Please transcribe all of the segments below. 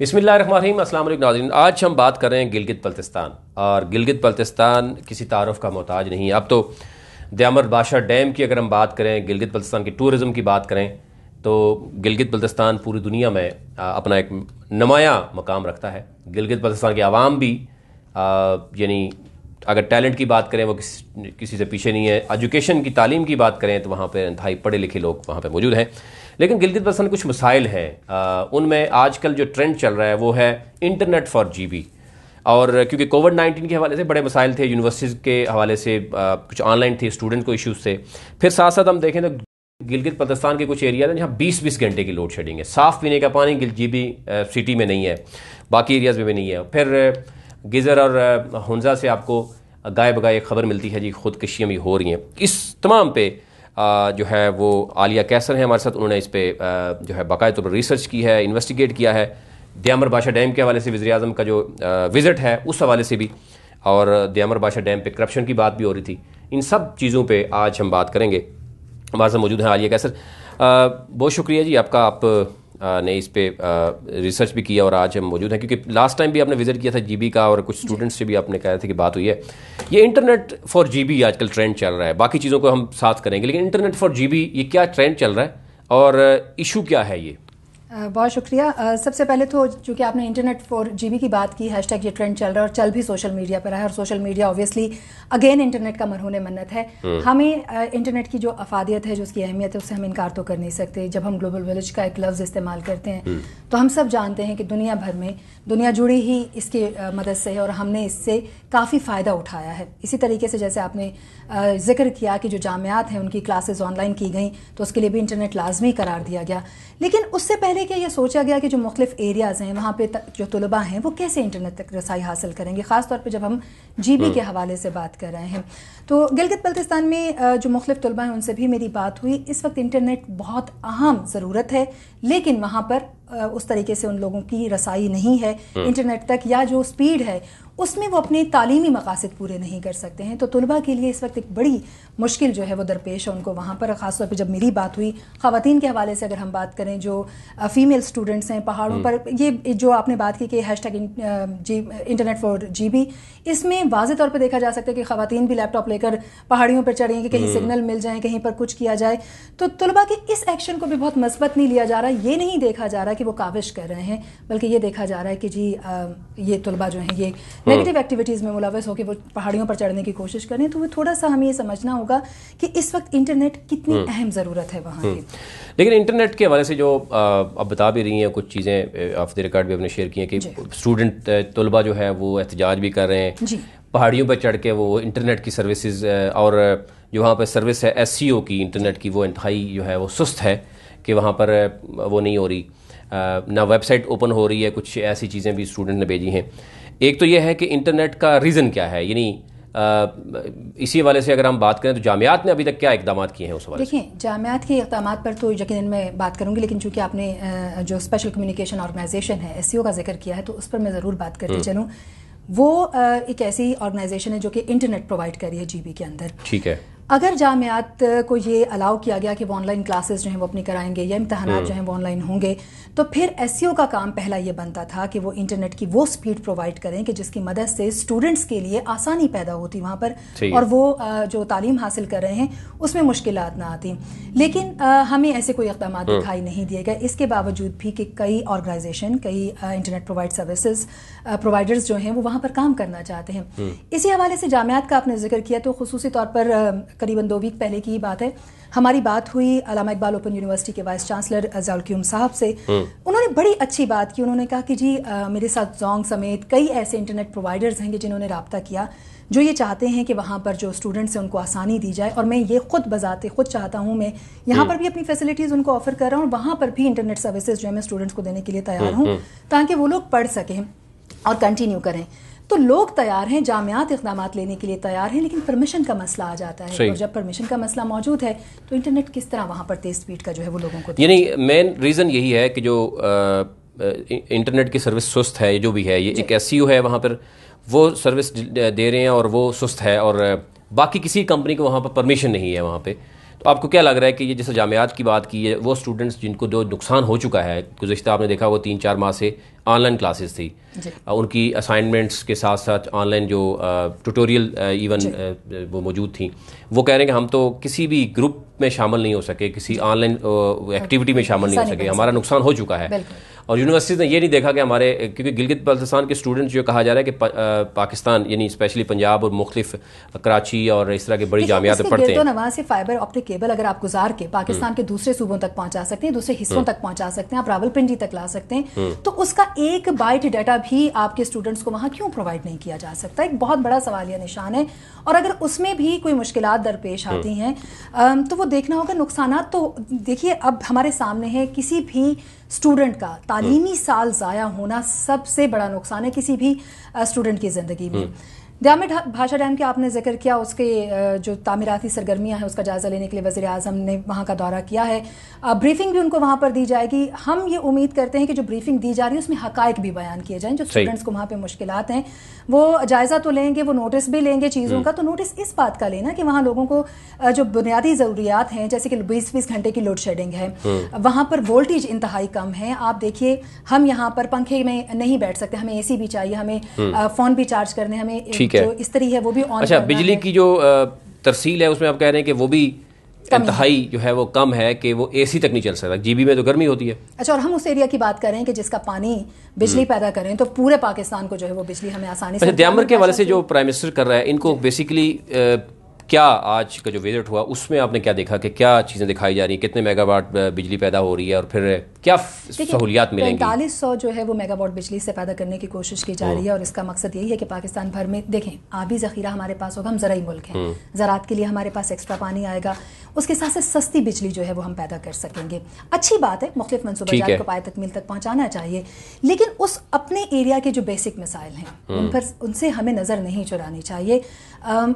بسم اللہ الرحمن الرحیم. السلام علیکم ناظرین. آج ہم بات کر رہے ہیں گلگت بلتستان، اور گلگت بلتستان کسی تعارف کا محتاج نہیں ہے. اب تو دیامر بادشاہ ڈیم کی اگر ہم بات کریں، گلگت بلتستان کی ٹورزم کی بات کریں، تو گلگت بلتستان پوری دنیا میں اپنا ایک نمایاں مقام رکھتا ہے. گلگت بلتستان کے عوام بھی یعنی اگر ٹیلنٹ کی بات کریں وہ کسی سے پیچھے نہیں ہے. ایجوکیشن کی، تعلیم کی بات کریں تو وہاں پہ انتہائی پڑھے لکھے لوگ وہاں پہ موجود ہیں. لیکن گلگت بلتستان کچھ مسائل ہیں. ان میں آج کل جو ٹرینڈ چل رہا ہے وہ ہے انٹرنیٹ فار جی بی. اور کیونکہ کووڈ-19 کے حوالے سے بڑے مسائل تھے، یونیورسٹیز کے حوالے سے کچھ آن لائن تھے، اسٹوڈنٹ کو ایشوز تھے. پھر ساتھ ساتھ ہم دیکھیں تو گلگت بلتستان کے کچھ ایریاز ہیں جہاں 20 گھنٹے کی لوڈ شیڈنگ ہے. صاف پینے کا پانی جی بی سٹی میں نہیں ہے، باقی ایریاز میں بھی نہیں ہے. پھر گیزر اور ہنزا سے آپ کو گائے بگائے خبر ملتی ہے جی خودکشیاں بھی ہو رہی ہیں. اس تمام پہ جو ہے وہ عالیہ کیسر ہیں ہمارے ساتھ. انہوں نے اس پہ جو ہے باقاعدہ طور پر ریسرچ کی ہے، انویسٹیگیٹ کیا ہے. دیامر بادشاہ ڈیم کے حوالے سے وزیر اعظم کا جو وزٹ ہے اس حوالے سے بھی، اور دیامر بادشاہ ڈیم پہ کرپشن کی بات بھی ہو رہی تھی. ان سب چیزوں پہ آج ہم بات کریں گے. ہمارے ساتھ موجود ہیں عالیہ کیسر. بہت شکریہ جی آپ کا، آپ نے اس پہ ریسرچ بھی کیا اور آج ہم موجود ہیں کیونکہ لاسٹ ٹائم بھی آپ نے وزٹ کیا تھا جی بی کا، اور کچھ اسٹوڈنٹس سے بھی آپ نے کہا تھا کہ بات ہوئی ہے. یہ انٹرنیٹ فار جی بی آج کل ٹرینڈ چل رہا ہے. باقی چیزوں کو ہم ساتھ کریں گے، لیکن انٹرنیٹ فار جی بی یہ کیا ٹرینڈ چل رہا ہے اور ایشو کیا ہے یہ؟ بہت شکریہ. سب سے پہلے تو چونکہ آپ نے انٹرنیٹ فار جی بی کی بات کی، ہیش ٹیگ یہ ٹرینڈ چل رہا ہے اور چل بھی سوشل میڈیا پر ہے، اور social media obviously again internet کا مرہون منت ہے. ہمیں انٹرنیٹ کی جو افادیت ہے، جو اس کی اہمیت ہے، اس سے ہم انکار تو کر نہیں سکتے. جب ہم گلوبل ولیج کا ایک لفظ استعمال کرتے ہیں تو ہم سب جانتے ہیں کہ دنیا بھر میں دنیا جڑی ہی اس کی مدد سے ہے، اور ہم نے اس سے کافی فائدہ اٹھایا ہے. اسی طریقے سے جیسے آپ نے ذکر کیا کہ جو جامعات ہیں ان کی کلاسز آن لائن کی گئیں تو اس کے لیے بھی انٹرنیٹ لازمی قرار دیا گیا. لیکن اس سے پہلے کہ یہ سوچا گیا کہ جو مختلف ایریاز ہیں وہاں پہ جو طلباء ہیں وہ کیسے انٹرنیٹ تک رسائی حاصل کریں گے، خاص طور پہ جب ہم جی بی کے حوالے سے بات کر رہے ہیں. تو گلگت بلتستان میں جو مختلف طلباء ہیں ان سے بھی میری بات ہوئی. اس وقت انٹرنیٹ بہت اہم ضرورت ہے، لیکن وہاں پر اس طریقے سے ان لوگوں کی رسائی نہیں ہے انٹرنیٹ تک، یا جو سپیڈ ہے اس میں وہ اپنے تعلیمی مقاصد پورے نہیں کر سکتے ہیں. تو طلباء کے لیے اس وقت ایک بڑی مشکل جو ہے وہ درپیش ہے ان کو وہاں پر. خاص طور پہ جب میری بات ہوئی خواتین کے حوالے سے اگر ہم بات کریں، جو فیمیل اسٹوڈنٹس ہیں پہاڑوں پر، یہ جو آپ نے بات کی کہ hashtag internet for G B, اس میں واضح طور پہ دیکھا جا سکتا ہے کہ خواتین بھی لیپ ٹاپ لے کر پہاڑیوں پر چڑھیں کہ کہیں سگنل مل جائیں، کہیں پر کچھ کیا جائے. تو طلباء کے اس ایکشن کو بھی بہت مثبت نہیں لیا جا رہا. یہ نہیں دیکھا جا رہا کہ وہ کاوش کر رہے ہیں، بلکہ یہ دیکھا جا رہا ہے کہ جی یہ طلباء جو ہیں یہ نیگیٹو ایکٹیویٹیز میں ملوث ہو کے وہ پہاڑیوں پر چڑھنے کی کوشش کریں. تو وہ تھوڑا سا ہمیں یہ سمجھنا ہوگا کہ اس وقت انٹرنیٹ کتنی اہم ضرورت ہے وہاں کی. لیکن انٹرنیٹ کے حوالے سے جو اب بتا بھی رہی ہیں کچھ چیزیں آف دی ریکارڈ بھی ہم نے شیئر کی ہیں کہ اسٹوڈنٹ طلباء جو ہے وہ احتجاج بھی کر رہے ہیں پہاڑیوں پہ چڑھ کے. وہ انٹرنیٹ کی سروسز اور جو وہاں پہ سروس ہے ایس سی او کی انٹرنیٹ کی، وہ انتہائی جو ہے وہ سست ہے کہ وہاں پر وہ نہیں ہو رہی، نہ ویب سائٹ اوپن ہو رہی ہے. کچھ ایسی چیزیں بھی اسٹوڈنٹ نے بھیجی ہیں. ایک تو یہ ہے کہ انٹرنیٹ کا ریزن کیا ہے، یعنی اسی حوالے سے اگر ہم بات کریں تو جامعات نے ابھی تک کیا اقدامات کیے ہیں اس حوالے سے؟ دیکھیں، جامعات کے اقدامات پر تو یقیناً میں بات کروں گی، لیکن چونکہ آپ نے جو اسپیشل کمیونیکیشن آرگنائزیشن ہے ایس سی او کا ذکر کیا ہے تو اس پر میں ضرور بات کرتے چلوں. وہ ایک ایسی آرگنائزیشن ہے جو کہ انٹرنیٹ پرووائڈ کر رہی ہے جی بی کے اندر. ٹھیک ہے. اگر جامعات کو یہ الاؤ کیا گیا کہ وہ آن لائن کلاسز جو ہیں وہ اپنی کرائیں گے یا امتحانات جو ہیں وہ آن لائن ہوں گے، تو پھر ایس سی او کا کام پہلا یہ بنتا تھا کہ وہ انٹرنیٹ کی وہ سپیڈ پرووائڈ کریں کہ جس کی مدد سے اسٹوڈنٹس کے لیے آسانی پیدا ہوتی وہاں پر، اور وہ جو تعلیم حاصل کر رہے ہیں اس میں مشکلات نہ آتی. لیکن ہمیں ایسے کوئی اقدامات دکھائی نہیں دیے گئے. اس کے باوجود بھی کہ کئی آرگنائزیشن، کئی انٹرنیٹ پرووائڈ سروسز پرووائڈرز جو ہیں وہ وہاں پر کام کرنا چاہتے ہیں. اسی حوالے سے جامعات کا آپ نے ذکر کیا تو خصوصی طور پر قریباً 2 ویک پہلے کی ہی بات ہے، ہماری بات ہوئی علامہ اقبال اوپن یونیورسٹی کے وائس چانسلر ضیاء القیوم صاحب سے. انہوں نے بڑی اچھی بات کی. انہوں نے کہا کہ جی میرے ساتھ زونگ سمیت کئی ایسے انٹرنیٹ پرووائڈرز ہیں جنہوں نے رابطہ کیا، جو یہ چاہتے ہیں کہ وہاں پر جو اسٹوڈنٹس ہیں ان کو آسانی دی جائے. اور میں یہ خود بذات خود چاہتا ہوں، میں یہاں پر بھی اپنی فیسلٹیز ان کو آفر کر رہا ہوں، اور وہاں پر بھی انٹرنیٹ سروسز جو ہے میں اسٹوڈنٹس کو دینے کے لیے تیار ہوں تاکہ وہ لوگ پڑھ سکیں اور کنٹینیو کریں. تو لوگ تیار ہیں، جامعات اقدامات لینے کے لیے تیار ہیں، لیکن پرمیشن کا مسئلہ آ جاتا ہے. اور جب پرمیشن کا مسئلہ موجود ہے تو انٹرنیٹ کس طرح وہاں پر تیز سپیڈ کا جو ہے وہ لوگوں کو، یعنی مین ریزن یہی ہے کہ جو انٹرنیٹ کی سروس سست ہے، جو بھی ہے یہ ایک ایس سی او ہے وہاں پر وہ سروس دے رہے ہیں اور وہ سست ہے، اور باقی کسی کمپنی کو وہاں پر پرمیشن نہیں ہے وہاں پہ. تو آپ کو کیا لگ رہا ہے کہ یہ جیسے جامعات کی بات کی ہے، وہ اسٹوڈنٹس جن کو جو نقصان ہو چکا ہے گزشتہ آپ نے دیکھا وہ 3-4 ماہ سے آن لائن کلاسز تھی، ان کی اسائنمنٹس کے ساتھ ساتھ آن لائن جو ٹیوٹوریل ایون وہ موجود تھیں، وہ کہہ رہے ہیں کہ ہم تو کسی بھی گروپ میں شامل نہیں ہو سکے، کسی آن لائن ایکٹیویٹی میں شامل نہیں ہو سکے، ہمارا نقصان ہو چکا ہے. اور یونیورسٹیز نے یہ نہیں دیکھا کہ ہمارے، کیونکہ گلگت بلتستان کے اسٹوڈنٹس جو کہا جا رہا ہے کہ پاکستان یعنی اسپیشلی پنجاب اور مختلف کراچی اور اس طرح کے بڑی جامعات میں پڑھتے ہیں، نواں سے فائبر آپٹک کیبل اگر آپ گزار کے پاکستان کے دوسرے صوبوں تک پہنچا سکتے ہیں، دوسرے حصوں تک پہنچا سکتے ہیں، آپ راولپنڈی تک لا سکتے ہیں، تو اس کا ایک بائٹ ڈیٹا بھی آپ کے اسٹوڈنٹس کو وہاں کیوں پرووائڈ نہیں کیا جا سکتا؟ ایک بہت بڑا سوالیہ نشان ہے. اور اگر اس میں بھی کوئی مشکلات درپیش آتی ہیں تو وہ دیکھنا ہوگا. نقصانات تو دیکھیے اب ہمارے سامنے ہے، کسی بھی اسٹوڈنٹ کا تعلیمی سال ضائع ہونا سب سے بڑا نقصان ہے کسی بھی اسٹوڈنٹ کی زندگی میں. دیامر بھاشا ڈیم کے آپ نے ذکر کیا، اس کے جو تعمیراتی سرگرمیاں ہیں اس کا جائزہ لینے کے لیے وزیر اعظم نے وہاں کا دورہ کیا ہے. بریفنگ بھی ان کو وہاں پر دی جائے گی. ہم یہ امید کرتے ہیں کہ جو بریفنگ دی جا رہی ہے اس میں حقائق بھی بیان کیے جائیں. جو اسٹوڈنٹس کو وہاں پہ مشکلات ہیں وہ جائزہ تو لیں گے، وہ نوٹس بھی لیں گے چیزوں کا، تو نوٹس اس بات کا لینا کہ وہاں لوگوں کو جو بنیادی ضروریات ہیں جیسے کہ 20 گھنٹے کی لوڈ شیڈنگ ہے، وہاں پر وولٹیج انتہائی کم ہے. آپ دیکھیے ہم یہاں پر پنکھے میں نہیں بیٹھ سکتے، ہمیں اے سی بھی چاہیے، ہمیں فون بھی چارج کرنے، ہمیں جو استری ہے وہ بھی آن. اچھا، بجلی کی جو ترسیل ہے اس میں آپ کہہ رہے ہیں کہ وہ بھی انتہائی جو ہے وہ کم ہے کہ وہ اے سی تک نہیں چل سکتا، جی بی میں تو گرمی ہوتی ہے. اچھا، اور ہم اس ایریا کی بات کریں کہ جس کا پانی بجلی پیدا کریں تو پورے پاکستان کو جو ہے وہ بجلی ہمیں آسانی سے. دیامر کے حوالے سے جو پرائم منسٹر کر رہا ہے، ان کو بیسیکلی کیا آج کا جو وزٹ ہوا اس میں آپ نے کیا دیکھا کہ کیا چیزیں دکھائی جا رہی ہیں، کتنے میگا واٹ بجلی پیدا ہو رہی ہے اور پھر کیا سہولیات ملیں گی؟ 4500 جو ہے وہ میگا واٹ بجلی سے پیدا کرنے کی کوشش کی جا رہی ہے، اور اس کا مقصد یہی ہے کہ پاکستان بھر میں دیکھیں آبی ذخیرہ ہمارے پاس ہوگا، ہم زرعی ملک ہیں، زراعت کے لیے ہمارے پاس ایکسٹرا پانی آئے گا، اس کے ساتھ سے سستی بجلی جو ہے وہ ہم پیدا کر سکیں گے. اچھی بات ہے، مختلف منصوبہ جات کو پائے تکمیل تک پہنچانا چاہیے، لیکن اس اپنے ایریا کے جو بیسک مسائل ہیں ان سے ہمیں نظر نہیں چرانی چاہیے.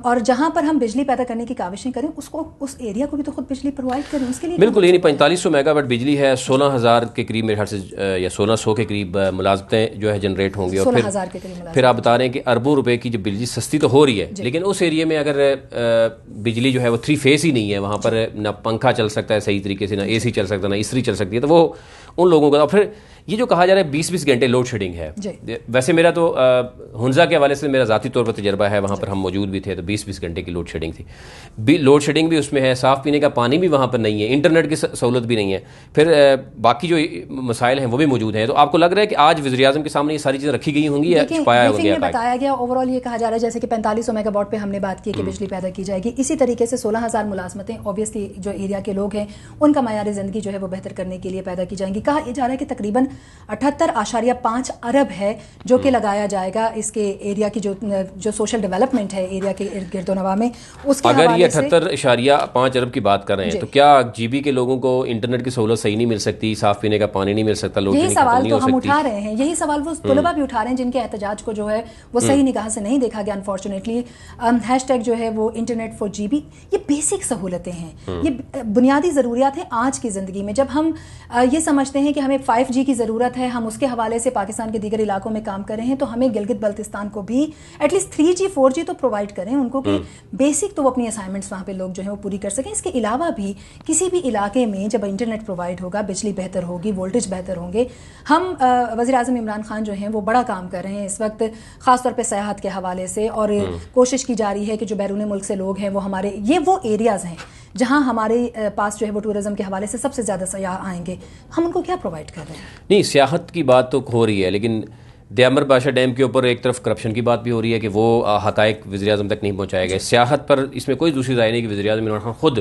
اور جہاں پر ہم بجلی پیدا کرنے کی کاوشیں کریں اس ایریا کو بھی تو خود بجلی پرووائڈ کریں. اس کے لیے بالکل، یعنی 4500 میگا واٹ بجلی ہے، 16000 کے قریب میرے خیال سے یا 1600 کے قریب ملازمتیں جو ہے جنریٹ ہوں گی، اور 16000 کے قریب. پھر آپ بتا رہے ہیں کہ اربوں روپے کی جو بجلی سستی تو ہو رہی ہے، لیکن اس ایریا میں اگر بجلی جو ہے وہ 3 فیز ہی نہیں ہے، وہاں پر نہ پنکھا چل سکتا ہے صحیح طریقے سے، نہ اے سی چل سکتا ہے، نہ استری چل سکتی ہے، تو وہ ان لوگوں کا. اور پھر یہ جو کہا جا رہا ہے 20 گھنٹے لوڈ شیڈنگ ہے، ویسے میرا تو ہنزا کے حوالے سے میرا ذاتی طور پر تجربہ ہے، وہاں پر ہم موجود بھی تھے تو 20 گھنٹے کی لوڈ شیڈنگ تھی. لوڈ شیڈنگ بھی اس میں ہے، صاف پینے کا پانی بھی وہاں پر نہیں ہے، انٹرنیٹ کی سہولت بھی نہیں ہے، پھر باقی جو مسائل ہیں وہ بھی موجود ہیں. تو آپ کو لگ رہا ہے کہ آج وزیر اعظم کے سامنے یہ ساری چیزیں رکھی گئی ہوں گی یا چھپایا ہو گیا؟ بتایا گیا اوور آل یہ کہا جا رہا ہے جیسے کہ 4500 میگا واٹ پہ ہم نے بات کی کہ بجلی پیدا کی جائے گی، اسی طریقے سے 16000 ملازمتیں اوبیسلی جو ایریا کے لوگ ہیں ان کا معیار زندگی جو ہے وہ بہتر کرنے کے لیے پیدا کی جائیں گی. کہا یہ جا رہا ہے کہ تقریباً 78.5 ارب ہے جو کہ لگایا جائے گا اس کے ایریا کی جو سوشل ڈیولپمنٹ ہے ایریا کے گرد و نواح میں. اس کے اگر یہ 78.5 ارب کی بات کر رہے ہیں تو کیا جی بی کے لوگوں کو انٹرنیٹ کی سہولت صحیح نہیں مل سکتی، صاف پینے کا پانی نہیں مل سکتا، لوگ یہی سوال تو ہم اٹھا رہے ہیں، یہی سوال وہ طلباء بھی اٹھا رہے ہیں جن کے احتجاج کو جو ہے وہ صحیح نگاہ سے نہیں دیکھا گیا انفارچونیٹلی. ہیش ٹیگ جو ہے وہ انٹرنیٹ فار جی بی، یہ بیسک سہولتیں ہیں، یہ بنیادی ضروریات ہیں آج کی زندگی میں. جب ہم یہ سمجھتے ہیں کہ ہمیں 5G کی ضرورت ہے، ہم اس کے حوالے سے پاکستان کے دیگر علاقوں میں کام کر رہے ہیں، تو ہمیں گلگت بلتستان کو بھی ایٹ لیسٹ 3G 4G تو پرووائڈ کریں ان کو، کہ بیسک تو وہ اپنی اسائنمنٹس وہاں پہ لوگ جو ہیں وہ پوری کر سکیں. اس کے علاوہ بھی کسی بھی علاقے میں جب انٹرنیٹ پرووائڈ ہوگا، بجلی بہتر ہوگی، وولٹیج بہتر ہوں گے. ہم وزیر اعظم عمران خان جو ہیں وہ بڑا کام کر رہے ہیں اس وقت، خاص طور پہ سیاحت کے حوالے سے، اور کوشش کی جا رہی ہے کہ جو بیرون ملک سے لوگ ہیں وہ ہمارے یہ وہ ایریاز ہیں جہاں ہمارے پاس جو ہے وہ ٹورزم کے حوالے سے سب سے زیادہ سیاح آئیں گے. ہم ان کو کیا پرووائڈ کر رہے ہیں؟ نہیں، سیاحت کی بات تو ہو رہی ہے، لیکن دیامر باشا ڈیم کے اوپر ایک طرف کرپشن کی بات بھی ہو رہی ہے کہ وہ حقائق وزیر اعظم تک نہیں پہنچائے گئے. سیاحت پر اس میں کوئی دوسری رائے نہیں کہ وزیر اعظم عمران خان خود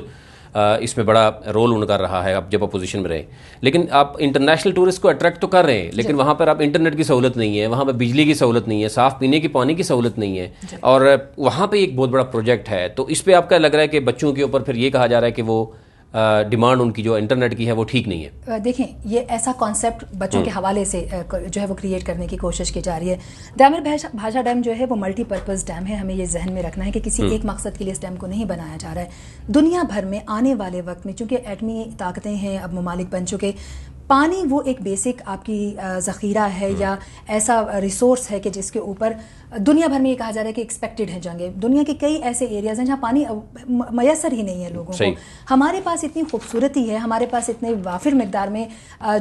اس میں بڑا رول ان کر رہا ہے اب جب اپوزیشن میں رہے. لیکن آپ انٹرنیشنل ٹورسٹ کو اٹریکٹ تو کر رہے ہیں، لیکن وہاں پر آپ انٹرنیٹ کی سہولت نہیں ہے، وہاں پہ بجلی کی سہولت نہیں ہے، صاف پینے کے پانی کی سہولت نہیں ہے، اور وہاں پہ ایک بہت بڑا پروجیکٹ ہے. تو اس پہ آپ کا لگ رہا ہے کہ بچوں کے اوپر پھر یہ کہا جا رہا ہے کہ وہ ڈیمانڈ ان کی جو انٹرنیٹ کی ہے وہ ٹھیک نہیں ہے. دیکھیں یہ ایسا کانسیپٹ بچوں کے حوالے سے جو ہے وہ کریٹ کرنے کی کوشش کی جا رہی ہے. دیامر بھاشا ڈیم جو ہے وہ ملٹی پرپز ڈیم ہے، ہمیں یہ ذہن میں رکھنا ہے کہ کسی ایک مقصد کے لیے اس ڈیم کو نہیں بنایا جا رہا ہے. دنیا بھر میں آنے والے وقت میں چونکہ ایٹمی طاقتیں ہیں اب ممالک بن چکے، پانی وہ ایک بیسک آپ کی ذخیرہ ہے یا ایسا ریسورس ہے کہ جس کے اوپر دنیا بھر میں یہ کہا جا رہا ہے کہ ایکسپیکٹڈ ہیں جنگیں. دنیا کے کئی ایسے ایریاز ہیں جہاں پانی میسر ہی نہیں ہے لوگوں کو. ہمارے پاس اتنی خوبصورتی ہے, ہمارے پاس اتنے وافر مقدار میں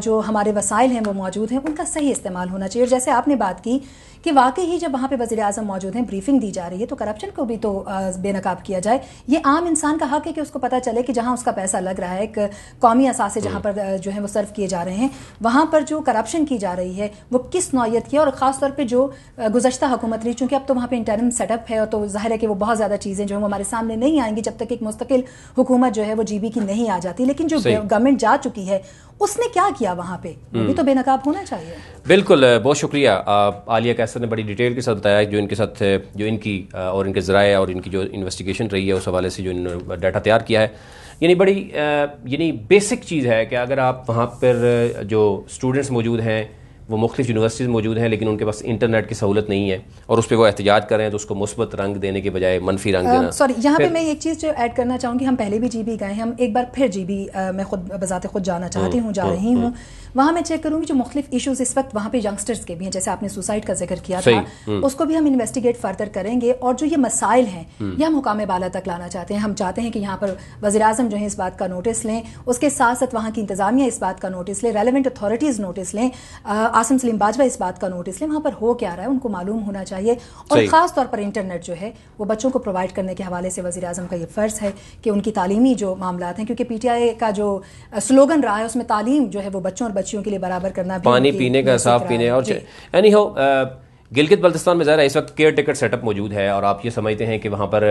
جو ہمارے وسائل ہیں وہ موجود ہیں, ان کا صحیح استعمال ہونا چاہیے. اور جیسے آپ نے بات کی کہ واقعی ہی جب وہاں پہ وزیر اعظم موجود ہیں, بریفنگ دی جا رہی ہے, تو کرپشن کو بھی تو بے نقاب کیا جائے. یہ عام انسان کا حق ہے کہ اس کو پتہ چلے کہ جہاں اس کا پیسہ لگ رہا ہے, ایک قومی اثاثے جہاں پر جو ہے وہ صرف کیے جا رہے ہیں, وہاں پر جو کرپشن کی جا رہی ہے وہ کس نوعیت کی ہے. اور خاص طور پہ جو گزشتہ حکومت رہی, چونکہ اب تو وہاں پہ انٹرم سیٹ اپ ہے, اور تو ظاہر ہے کہ وہ بہت زیادہ چیزیں جو ہیں وہ ہمارے سامنے نہیں آئیں گی جب تک ایک مستقل حکومت جو ہے وہ جی بی کی نہیں آ جاتی. لیکن جو گورنمنٹ جا چکی ہے اس نے کیا کیا وہاں پہ, وہ بھی تو بے نقاب ہونا چاہیے. بالکل, بہت شکریہ. عالیہ قیصر نے بڑی ڈیٹیل کے ساتھ بتایا جو ان کے ساتھ جو ان کی اور ان کے ذرائع اور ان کی جو انویسٹیگیشن رہی ہے اس حوالے سے جو انہوں نے ڈیٹا تیار کیا ہے. یعنی بڑی بیسک چیز ہے کہ اگر آپ وہاں پر جو اسٹوڈنٹس موجود ہیں وہ مختلف یونیورسٹیز موجود ہیں لیکن ان کے پاس انٹرنیٹ کی سہولت نہیں ہے اور اس پہ وہ احتجاج کریں تو اس کو مثبت رنگ دینے کے بجائے منفی رنگ دینا. سوری, یہاں پہ میں ایک چیز جو ایڈ کرنا چاہوں گی, ہم پہلے بھی جی بی گئے ہیں, ہم ایک بار پھر جی بی میں خود بذات خود جانا چاہتی ہوں, جا رہی ہوں. وہاں میں چیک کروں گی جو مختلف ایشوز اس وقت وہاں پہ ینگسٹرز کے بھی ہیں, جیسے آپ نے سوسائڈ کا ذکر کیا تھا, اس کو بھی ہم انویسٹیگیٹ فردر کریں گے. اور جو یہ مسائل ہیں یہ ہم حکام بالا تک لانا چاہتے ہیں. ہم چاہتے ہیں کہ یہاں پر وزیر اعظم جو ہے اس بات کا نوٹس لیں, اس کے ساتھ ساتھ وہاں کی انتظامیہ اس بات کا نوٹس لیں, ریلیونٹ اتھارٹیز نوٹس لیں, عاصم سلیم باجوہ اس بات کا نوٹس لیں. وہاں پر ہو کیا رہا ہے ان کو معلوم ہونا چاہیے. اور خاص طور پر انٹرنیٹ جو ہے وہ بچوں کو پرووائڈ کرنے کے حوالے سے وزیر اعظم کا یہ فرض ہے کہ ان کی تعلیمی جو معاملات ہیں, کیونکہ پی ٹی آئی کا جو سلوگن رہا ہے اس میں تعلیم جو ہے وہ بچوں اور بچیوں کے لیے برابر کرنا, پانی پینے کا, صاف پینے. اور اینی ہو گلگت بلتستان میں ظاہر ہے اس وقت کیئر ٹیکر سیٹ اپ موجود ہے اور آپ یہ سمجھتے ہیں کہ وہاں پر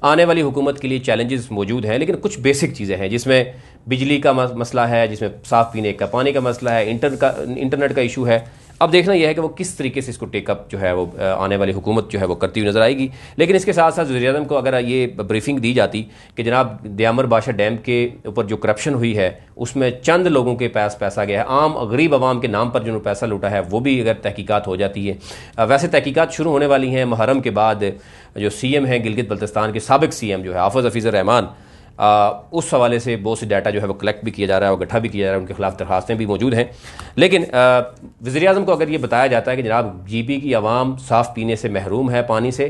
آنے والی حکومت کے لیے چیلنجز موجود ہیں, لیکن کچھ بیسک چیزیں ہیں جس میں بجلی کا مسئلہ ہے, جس میں صاف پینے کا پانی کا مسئلہ ہے, انٹرنیٹ کا ایشو ہے. اب دیکھنا یہ ہے کہ وہ کس طریقے سے اس کو ٹیک اپ جو ہے وہ آنے والی حکومت جو ہے وہ کرتی ہوئی نظر آئے گی. لیکن اس کے ساتھ ساتھ وزیر اعظم کو اگر یہ بریفنگ دی جاتی کہ جناب دیامر باشا ڈیم کے اوپر جو کرپشن ہوئی ہے اس میں چند لوگوں کے پاس پیسہ گیا ہے, عام غریب عوام کے نام پر جنہوں نے پیسہ لوٹا ہے, وہ بھی اگر تحقیقات ہو جاتی ہے. ویسے تحقیقات شروع ہونے والی ہیں محرم کے بعد. جو سی ایم ہیں گلگت بلتستان کے سابق سی ایم جو ہے حافظ حفیظ الرحمان, اس حوالے سے بہت سی ڈیٹا جو ہے وہ کلیکٹ بھی کیا جا رہا ہے اور گٹھا بھی کیا جا رہا ہے, ان کے خلاف درخواستیں بھی موجود ہیں. لیکن وزیر اعظم کو اگر یہ بتایا جاتا ہے کہ جناب جی پی کی عوام صاف پینے سے محروم ہے, پانی سے,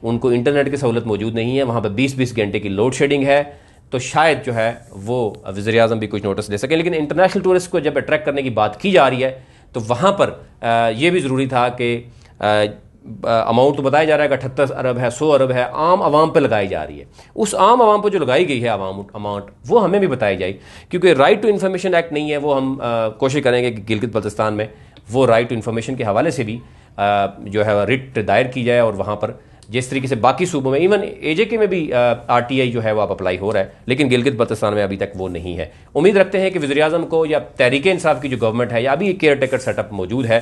ان کو انٹرنیٹ کی سہولت موجود نہیں ہے, وہاں پہ 20-20 گھنٹے کی لوڈ شیڈنگ ہے, تو شاید جو ہے وہ وزیر اعظم بھی کچھ نوٹس دے سکیں. لیکن انٹرنیشنل ٹورسٹ کو جب اٹریکٹ کرنے کی بات کی جا رہی ہے تو وہاں پر یہ بھی ضروری تھا کہ اماؤنٹ تو بتایا جا رہا ہے کہ 78 ارب ہے, 100 ارب ہے, عام عوام پہ لگائی جا رہی ہے. اس عام عوام پہ جو لگائی گئی ہے اماؤنٹ وہ ہمیں بھی بتائی جائے, کیونکہ رائٹ ٹو انفارمیشن ایکٹ نہیں ہے. وہ ہم کوشش کریں گے کہ گلگت بلتستان میں وہ رائٹ ٹو انفارمیشن کے حوالے سے بھی جو ہے رٹ دائر کی جائے, اور وہاں پر جس طریقے سے باقی صوبوں میں ایون اے جے کے میں بھی آر ٹی آئی جو ہے وہ اب اپلائی ہو رہا ہے, لیکن گلگت بلتستان میں ابھی تک وہ نہیں ہے. امید رکھتے ہیں کہ وزیر اعظم کو یا تحریک انصاف کی جو گورنمنٹ ہے یا ابھی کیئر ٹیکر سیٹ اپ موجود ہے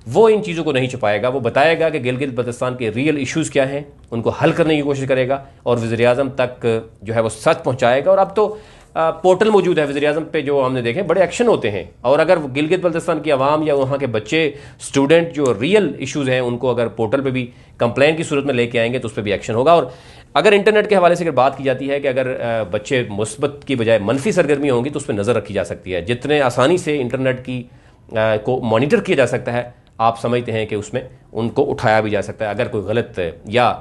وہ ان چیزوں کو نہیں چھپائے گا. وہ بتائے گا کہ گلگت بلتستان کے ریئل ایشوز کیا ہیں, ان کو حل کرنے کی کوشش کرے گا اور وزیر اعظم تک جو ہے وہ سچ پہنچائے گا. اور اب تو پورٹل موجود ہے وزیر اعظم پہ, جو ہم نے دیکھے بڑے ایکشن ہوتے ہیں, اور اگر گلگت بلتستان کی عوام یا وہاں کے بچے اسٹوڈنٹ جو ریئل ایشوز ہیں ان کو اگر پورٹل پہ بھی کمپلین کی صورت میں لے کے آئیں گے تو اس پہ بھی ایکشن ہوگا. اور اگر انٹرنیٹ کے حوالے سے اگر بات کی جاتی ہے کہ اگر بچے مثبت کی بجائے منفی سرگرمی ہوں گی تو اس پہ نظر رکھی جا سکتی ہے. جتنے آسانی سے انٹرنیٹ کی کو مانیٹر کیا جا سکتا ہے, آپ سمجھتے ہیں کہ اس میں ان کو اٹھایا بھی جا سکتا ہے اگر کوئی غلط یا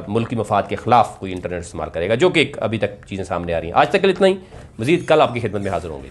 ملکی مفاد کے خلاف کوئی انٹرنیٹ استعمال کرے گا, جو کہ ابھی تک چیزیں سامنے آ رہی ہیں. آج تک اتنا ہی, مزید کل آپ کی خدمت میں حاضر ہوں گے.